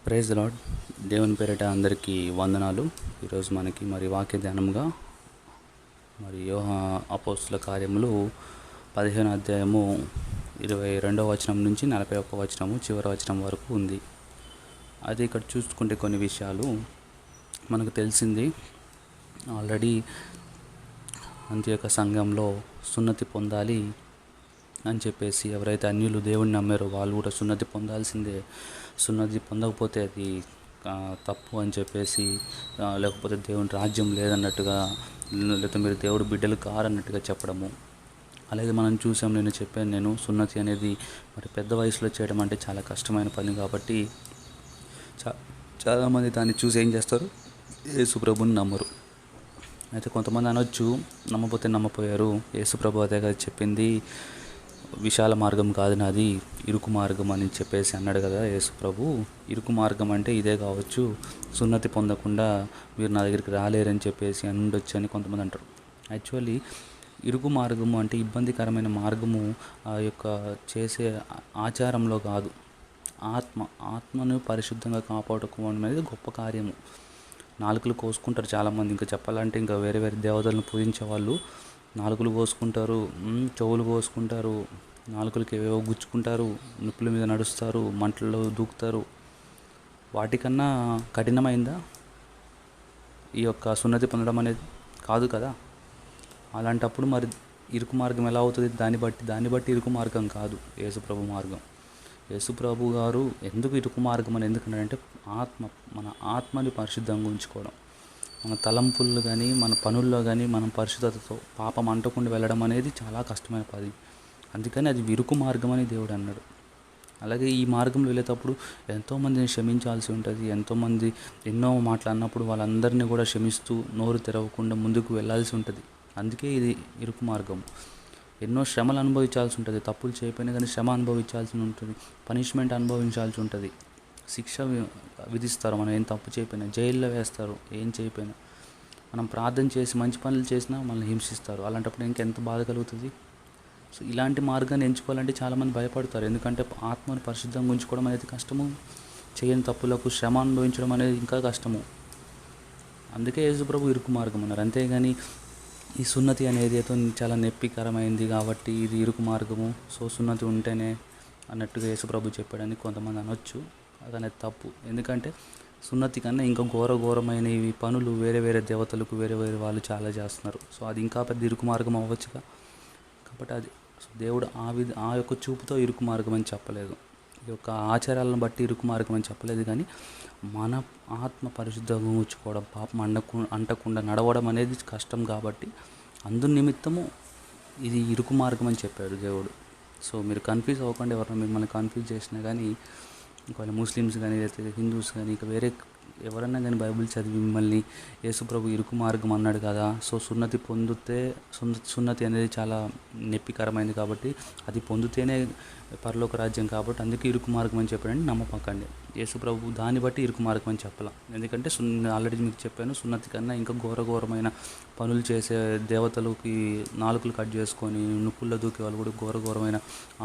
Praise the lord. దేవుని పేరిట అందరికీ వందనాలు. ఈరోజు మనకి వాక్య ధ్యానంగా అపోస్తుల కార్యములు 15వ అధ్యాయము 22వ వచనం నుంచి 41వ వచనము చివరి వచనం వరకు ఉంది. అది ఇక్కడ చూసుకుంటే కొన్ని విషయాలు మనకు తెలిసింది. ఆల్రెడీ అంత్యోక సంఘంలో సున్నతి పొందాలి అని చెప్పేసి ఎవరైతే అన్యులు దేవుణ్ణి నమ్మారో వాళ్ళు కూడా సున్నతి పొందాల్సిందే. సున్నతి పొందకపోతే అది తప్పు అని చెప్పేసి, లేకపోతే దేవుని రాజ్యం లేదన్నట్టుగా, లేకపోతే మీరు దేవుడు బిడ్డలు కారన్నట్టుగా చెప్పడము. అలాగే మనం చూసాం, నేను సున్నతి అనేది పెద్ద వయసులో చేయడం అంటే చాలా కష్టమైన పని కాబట్టి చాలామంది దాన్ని చూసి ఏం చేస్తారు, యేసు ప్రభుని నమ్మరు. అయితే కొంతమంది అనొచ్చు, నమ్మపోతే నమ్మపోయారు, యేసు ప్రభు అదే కదా చెప్పింది, విశాల మార్గం కాదు నాది, ఇరుకు మార్గం అని చెప్పేసి అన్నాడు కదా యేసు ప్రభు. ఇరుకు మార్గం అంటే ఇదే కావచ్చు, సున్నతి పొందకుండా మీరు నా దగ్గరికి రాలేరని చెప్పేసి ఉండొచ్చు అని కొంతమంది అంటారు. యాక్చువల్లీ ఇరుకు మార్గము అంటే ఇబ్బందికరమైన మార్గము ఆ యొక్క చేసే ఆచారంలో కాదు, ఆత్మను పరిశుద్ధంగా కాపాడుకోవడం అనేది గొప్ప కార్యము. నాలుకలు కోసుకుంటారు చాలామంది. ఇంకా చెప్పాలంటే ఇంకా వేరే వేరే దేవతలను పూజించే వాళ్ళు నాలుకలు కోసుకుంటారు, చెవులు కోసుకుంటారు, నాలుకలకి ఏవేవో గుచ్చుకుంటారు, నిప్పుల మీద నడుస్తారు, మంటల్లో దూకుతారు. వాటికన్నా కఠినమైందా ఈ యొక్క సున్నతి పొందడం అనేది? కాదు కదా. అలాంటప్పుడు మరి ఇరుకు మార్గం ఎలా అవుతుంది? దాన్ని బట్టి ఇరుకు మార్గం కాదు యేసుప్రభు మార్గం. యేసుప్రభు గారు ఎందుకు ఇరుకు మార్గం అని ఎందుకన్నాడంటే, మన ఆత్మని పరిశుద్ధంగా ఉంచుకోవడం. మన తలంపుల్లో కానీ మన పనుల్లో కానీ మనం పరిశుద్ధతతో పాపం అంటకుండా వెళ్ళడం అనేది చాలా కష్టమైన పని. అందుకని అది ఇరుకు మార్గం అని దేవుడు అన్నాడు. అలాగే ఈ మార్గంలో వెళ్ళేటప్పుడు ఎంతోమందిని క్షమించాల్సి ఉంటుంది. ఎంతోమంది ఎన్నో మాటలు అన్నప్పుడు వాళ్ళందరినీ కూడా క్షమిస్తూ నోరు తెరవకుండా ముందుకు వెళ్ళాల్సి ఉంటుంది. అందుకే ఇది ఇరుకు మార్గం. ఎన్నో శ్రమలు అనుభవించాల్సి ఉంటుంది. తప్పులు చేయకపోయినా కానీ శ్రమ అనుభవించాల్సి ఉంటుంది, పనిష్మెంట్ అనుభవించాల్సి ఉంటుంది, శిక్ష విధిస్తారు. మనం ఏం తప్పు చేయకపోయినా జైల్లో వేస్తారు. ఏం చేయకపోయినా మనం ప్రార్థన చేసి మంచి పనులు చేసినా మనల్ని హింసిస్తారు. అలాంటప్పుడు ఇంకెంత బాధ కలుగుతుంది. సో ఇలాంటి మార్గాన్ని ఎంచుకోవాలంటే చాలామంది భయపడతారు. ఎందుకంటే ఆత్మను పరిశుద్ధంగా ఉంచుకోవడం అనేది కష్టము, చేయని తప్పులకు శ్రమ అనుభవించడం అనేది ఇంకా కష్టము. అందుకే యేసుప్రభు ఇరుకు మార్గం అన్నారు. అంతేగాని ఈ సున్నతి అనేది ఏదో చాలా నొప్పికరమైంది కాబట్టి ఇది ఇరుకు మార్గము, సో సున్నతి ఉంటేనే అన్నట్టుగా యేసుప్రభు చెప్పాడని కొంతమంది అనొచ్చు. అదనేది తప్పు. ఎందుకంటే సున్నతి కన్నా ఇంకా ఘోరమైన ఇవి పనులు వేరే వేరే దేవతలకు వేరే వేరే వాళ్ళు చాలా చేస్తున్నారు. సో అది ఇంకా పెద్ద ఇరుకు మార్గం అవ్వచ్చుగా. కాబట్టి అది దేవుడు ఆ యొక్క చూపుతో ఇరుకు మార్గం అని చెప్పలేదు, ఈ యొక్క ఆచారాలను బట్టి ఇరుకు మార్గం అని చెప్పలేదు. కానీ మన ఆత్మ పరిశుద్ధంగా ఉంచుకోవడం, పాపం అంటకుండా నడవడం అనేది కష్టం కాబట్టి అందు నిమిత్తము ఇది ఇరుకు మార్గం అని చెప్పాడు దేవుడు. సో మీరు కన్ఫ్యూజ్ అవ్వకుండా, ఎవరైనా మిమ్మల్ని కన్ఫ్యూజ్ చేసినా కానీ, ఒకవేళ ముస్లిమ్స్ కానీ లేకపోతే హిందూస్ కానీ ఇక వేరే ఎవరన్నా కానీ బైబిల్ చదివి మిమ్మల్ని యేసుప్రభు ఇరుకు మార్గం అన్నాడు కదా, సో సున్నతి పొందితే సున్నతి అనేది చాలా నొప్పికరమైంది కాబట్టి అది పొందితేనే పరలోక రాజ్యం కాబట్టి అందుకే ఇరుకు మార్గం అని చెప్పాడని నమ్మపకండి. యేసుప్రభు దాన్ని బట్టి ఇరుకు మార్గం అని చెప్పాల. ఎందుకంటే ఆల్రెడీ మీకు చెప్పాను, సున్నతి కన్నా ఇంకా ఘోరమైన పనులు చేసే దేవతలకి నాలుకలు కట్ చేసుకొని నుప్పుల్లో దూకే వాళ్ళు కూడా ఘోరమైన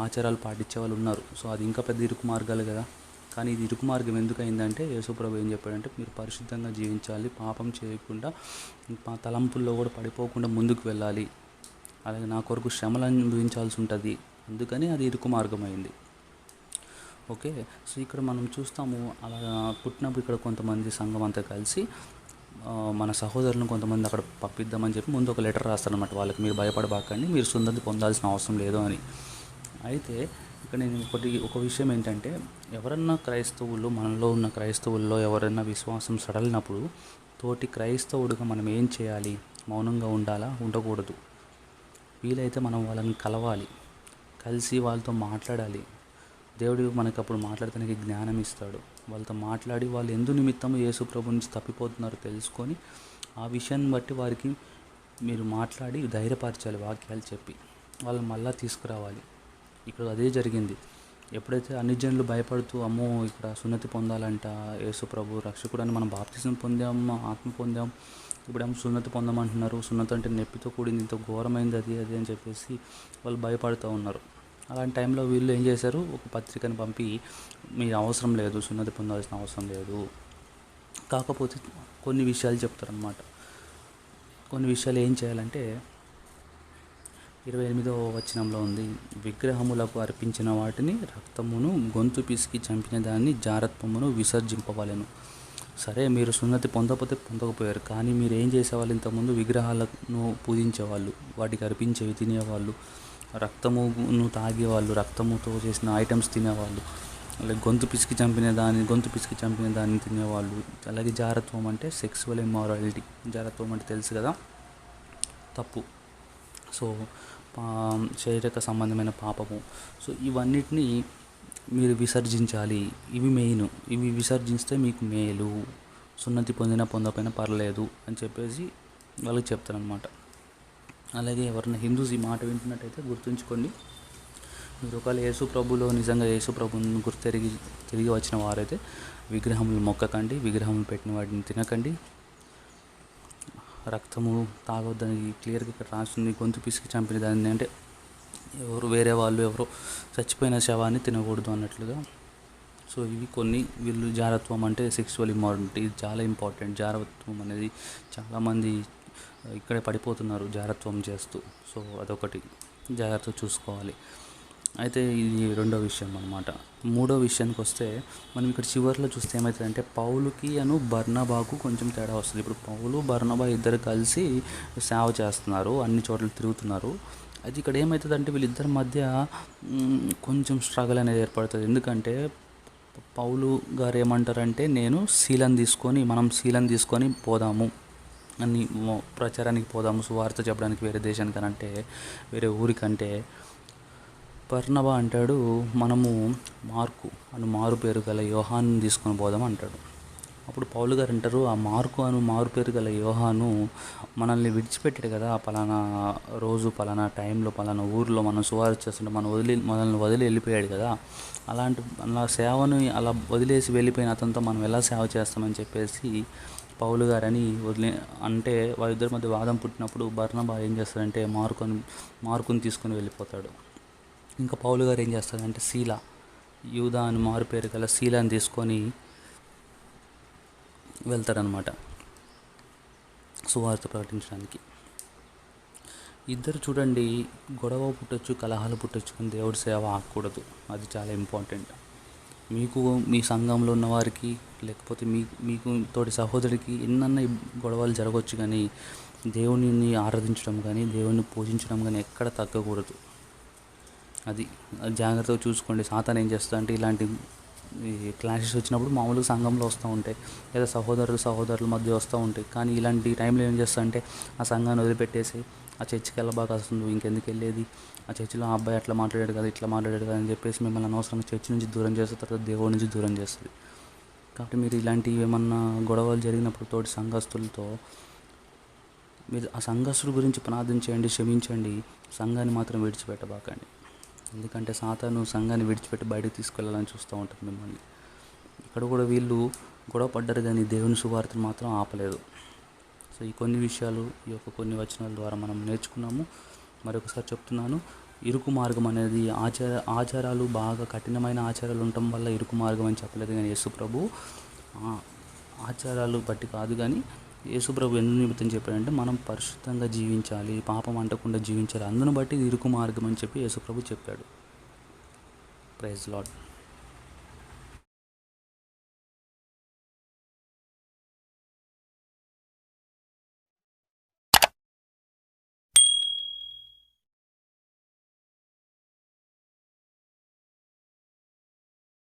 ఆచారాలు పాటించే వాళ్ళు ఉన్నారు. సో అది ఇంకా పెద్ద ఇరుకు మార్గాలు కదా. కానీ ఇది ఇరుకు మార్గం ఎందుకు అయిందంటే, యేసుప్రభు ఏం చెప్పాడంటే, మీరు పరిశుద్ధంగా జీవించాలి, పాపం చేయకుండా, తలంపుల్లో కూడా పడిపోకుండా ముందుకు వెళ్ళాలి, అలాగే నా కొరకు శ్రమలు అనుభవించాల్సి ఉంటుంది. అందుకని అది ఇరుకు మార్గం అయింది. ఓకే. సో ఇక్కడ మనం చూస్తాము, అలా పుట్టినప్పుడు ఇక్కడ కొంతమంది సంఘం అంతా కలిసి మన సహోదరులను కొంతమంది అక్కడ పంపిద్దామని చెప్పి ముందు ఒక లెటర్ రాస్తారనమాట. వాళ్ళకి మీరు భయపడబాకండి, మీరు సున్నతి పొందాల్సిన అవసరం లేదు అని. అయితే ఇక్కడ నేను ఒక విషయం ఏంటంటే, ఎవరన్నా క్రైస్తవులు, మనలో ఉన్న క్రైస్తవుల్లో ఎవరైనా విశ్వాసం సడలినప్పుడు తోటి క్రైస్తవుడిగా మనం ఏం చేయాలి? మౌనంగా ఉండాలా? ఉండకూడదు. వీలైతే మనం వాళ్ళని కలవాలి, కలిసి వాళ్ళతో మాట్లాడాలి. దేవుడు మనకు అప్పుడు మాట్లాడటానికి జ్ఞానం ఇస్తాడు. వాళ్ళతో మాట్లాడి వాళ్ళు ఎందు నిమిత్తము యేసుప్రభు నుంచి తప్పిపోతున్నారో తెలుసుకొని ఆ విషయాన్ని బట్టి వారికి మీరు మాట్లాడి ధైర్యపరచాలి, వాక్యాలు చెప్పి వాళ్ళని మళ్ళీ తీసుకురావాలి. ఇక్కడ అదే జరిగింది. ఎప్పుడైతే అన్ని జనులు భయపడుతూ, అమ్మో ఇక్కడ సున్నతి పొందాలంట, యేసుప్రభు రక్షకుడు అని మనం బాప్తిజం పొందాం, ఆత్మ పొందాం, ఇప్పుడేమో సున్నతి పొందామంటున్నారు, సున్నతి అంటే నొప్పితో కూడింది, ఇంత ఘోరమైంది అది అని చెప్పేసి వాళ్ళు భయపడుతూ ఉన్నారు. అలాంటి టైంలో వీళ్ళు ఏం చేశారు, ఒక పత్రికను పంపి మీరు అవసరం లేదు, సున్నతి పొందాల్సిన అవసరం లేదు, కాకపోతే కొన్ని విషయాలు చెప్తారనమాట. కొన్ని విషయాలు ఏం చేయాలంటే 28వ వచనంలో ఉంది, విగ్రహములకు అర్పించిన వాటిని రక్తమును గొంతు పిసికి చంపిన దాన్ని జారత్వమును విసర్జింపవలెను. సరే, మీరు సున్నతి పొందకపోతే పొందకపోయారు, కానీ మీరు ఏం చేసేవాళ్ళు, ఇంతకుముందు విగ్రహాలను పూజించేవాళ్ళు, వాటికి అర్పించేవి తినేవాళ్ళు, రక్తమును తాగేవాళ్ళు, రక్తముతో చేసిన ఐటమ్స్ తినేవాళ్ళు, అలాగే గొంతు పిసికి చంపిన దాన్ని తినేవాళ్ళు. అలాగే జారత్వం అంటే సెక్సువల్ ఇమ్మారాలిటీ. జారత్వం అంటే తెలుసు కదా, తప్పు. సో శారీరక సంబంధమైన పాపము. సో ఇవన్నిటినీ మీరు విసర్జించాలి. ఇవి మెయిన్. ఇవి విసర్జిస్తే మీకు మేలు, సున్నతి పొందకపోయినా పర్లేదు అని చెప్పేసి వాళ్ళకి చెప్తారనమాట. అలాగే ఎవరైనా హిందూస్ ఈ మాట వింటున్నట్టయితే గుర్తుంచుకోండి, మీరు ఒకవేళ యేసు ప్రభులో నిజంగా యేసు ప్రభుని తిరిగి వచ్చిన వారైతే విగ్రహములు మొక్కకండి, విగ్రహములు పెట్టిన వాటిని తినకండి, రక్తము తాగొద్దని క్లియర్గా ఇక్కడ రాస్తుంది. గొంతు పిసికి చంపిన దాన్ని అంటే వేరే వాళ్ళు ఎవరో చచ్చిపోయిన శవాన్ని తినకూడదు అన్నట్లుగా. సో ఇవి కొన్ని. వీళ్ళు జారత్వం అంటే సెక్సువల్ ఇమ్మారాలిటీ, ఇది చాలా ఇంపార్టెంట్. జారత్వం అనేది చాలామంది ఇక్కడే పడిపోతున్నారు జారత్వం చేస్తూ. సో అదొకటి జాగ్రత్త చూసుకోవాలి. అయితే ఇది రెండో విషయం అన్నమాట. మూడో విషయానికి వస్తే మనం ఇక్కడ చివరిలో చూస్తే ఏమవుతుందంటే పౌలుకి బర్నబాకు కొంచెం తేడా వస్తుంది. ఇప్పుడు పౌలు బర్నబా ఇద్దరు కలిసి సేవ చేస్తున్నారు, అన్ని చోట్ల తిరుగుతున్నారు. అది ఇక్కడ ఏమవుతుందంటే వీళ్ళిద్దరి మధ్య కొంచెం స్ట్రగల్ అనేది ఏర్పడుతుంది. ఎందుకంటే పౌలు గారు ఏమంటారంటే మనం శీలం తీసుకొని పోదాము అని, ప్రచారానికి పోదాము, సువార్త చెప్పడానికి వేరే దేశానికనంటే, వేరే ఊరికంటే. బర్నబా అంటాడు, మనము మారు పేరు గల యోహాను తీసుకొని పోదాం అంటాడు. అప్పుడు పౌలు గారు అంటారు, ఆ మారు పేరు గల యోహాను మనల్ని విడిచిపెట్టాడు కదా, పలానా రోజు పలానా టైంలో పలానా ఊరిలో మనం సువార్త చేస్తుంటే మనల్ని వదిలి వెళ్ళిపోయాడు కదా, అలా సేవను అలా వదిలేసి వెళ్ళిపోయిన అతనితో మనం ఎలా సేవ చేస్తామని చెప్పేసి పౌలు గారని అంటే వాళ్ళిద్దరి మధ్య వాదం పుట్టినప్పుడు బర్నబా ఏం చేస్తాడంటే మార్కుని తీసుకొని వెళ్ళిపోతాడు. ఇంకా పౌలు గారు ఏం చేస్తారంటే యూదా అని మారు పేరు గల శీలాని తీసుకొని వెళ్తారనమాట సువార్త ప్రకటించడానికి. ఇద్దరు చూడండి, గొడవ పుట్టొచ్చు, కలహాలు పుట్టొచ్చు, కానీ దేవుడి సేవ ఆగకూడదు. అది చాలా ఇంపార్టెంట్. మీకు మీ సంఘంలో ఉన్న వారికి, లేకపోతే మీకు తోటి సహోదరికి ఎన్నన్నా గొడవలు జరగవచ్చు, కానీ దేవునిని ఆరాధించడం కానీ దేవుని పూజించడం కానీ ఎక్కడ తగ్గకూడదు. అది జాగ్రత్తగా చూసుకోండి. సాతాను ఏం చేస్తా అంటే ఇలాంటి క్లాషెస్ వచ్చినప్పుడు మామూలుగా సంఘంలో వస్తూ ఉంటాయి, లేదా సహోదరుల మధ్య వస్తూ ఉంటాయి. కానీ ఇలాంటి టైంలో ఏం చేస్తా అంటే ఆ సంఘాన్ని వదిలిపెట్టేసి ఆ చర్చికి వెళ్ళబాక వస్తుంది, ఇంకెందుకు వెళ్ళేది, ఆ చర్చిలో ఆ అబ్బాయి అట్లా మాట్లాడాడు కదా, ఇట్లా మాట్లాడాడు కదా అని చెప్పేసి మిమ్మల్ని అనవసరంగా చర్చి నుంచి దూరం చేస్తే తర్వాత దేవుడి నుంచి దూరం చేస్తుంది. కాబట్టి మీరు ఇలాంటివి ఏమన్నా గొడవలు జరిగినప్పుడు తోటి సంఘస్థులతో మీరు ఆ సంఘస్థుల గురించి ప్రార్థన చేయండి, క్షమించండి, సంఘాన్ని మాత్రం విడిచిపెట్టబాకండి. ఎందుకంటే సాతాను సంఘాన్ని విడిచిపెట్టి బయటకు తీసుకెళ్ళాలని చూస్తూ ఉంటుంది మిమ్మల్ని. ఇక్కడ కూడా వీళ్ళు గొడవ పడ్డారు, కానీ దేవుని సువార్తను మాత్రం ఆపలేదు. సో ఈ కొన్ని విషయాలు ఈ యొక్క కొన్ని వచనాల ద్వారా మనం నేర్చుకున్నాము. మరొకసారి చెప్తున్నాను, ఇరుకు మార్గం అనేది ఆచారాలు బాగా కఠినమైన ఆచారాలు ఉండటం వల్ల ఇరుకు మార్గం అని చెప్పలేదు, కానీ యేసుప్రభు ఆచారాలు బట్టి కాదు, కానీ యేసుప్రభు ఎందుకు నిమిత్తం చెప్పాడంటే మనం పరిశుద్ధంగా జీవించాలి, పాపం అంటకుండా జీవించాలి, అందును బట్టి ఇది ఇరుకు మార్గం అని చెప్పి యేసుప్రభు చెప్పాడు. Praise lord.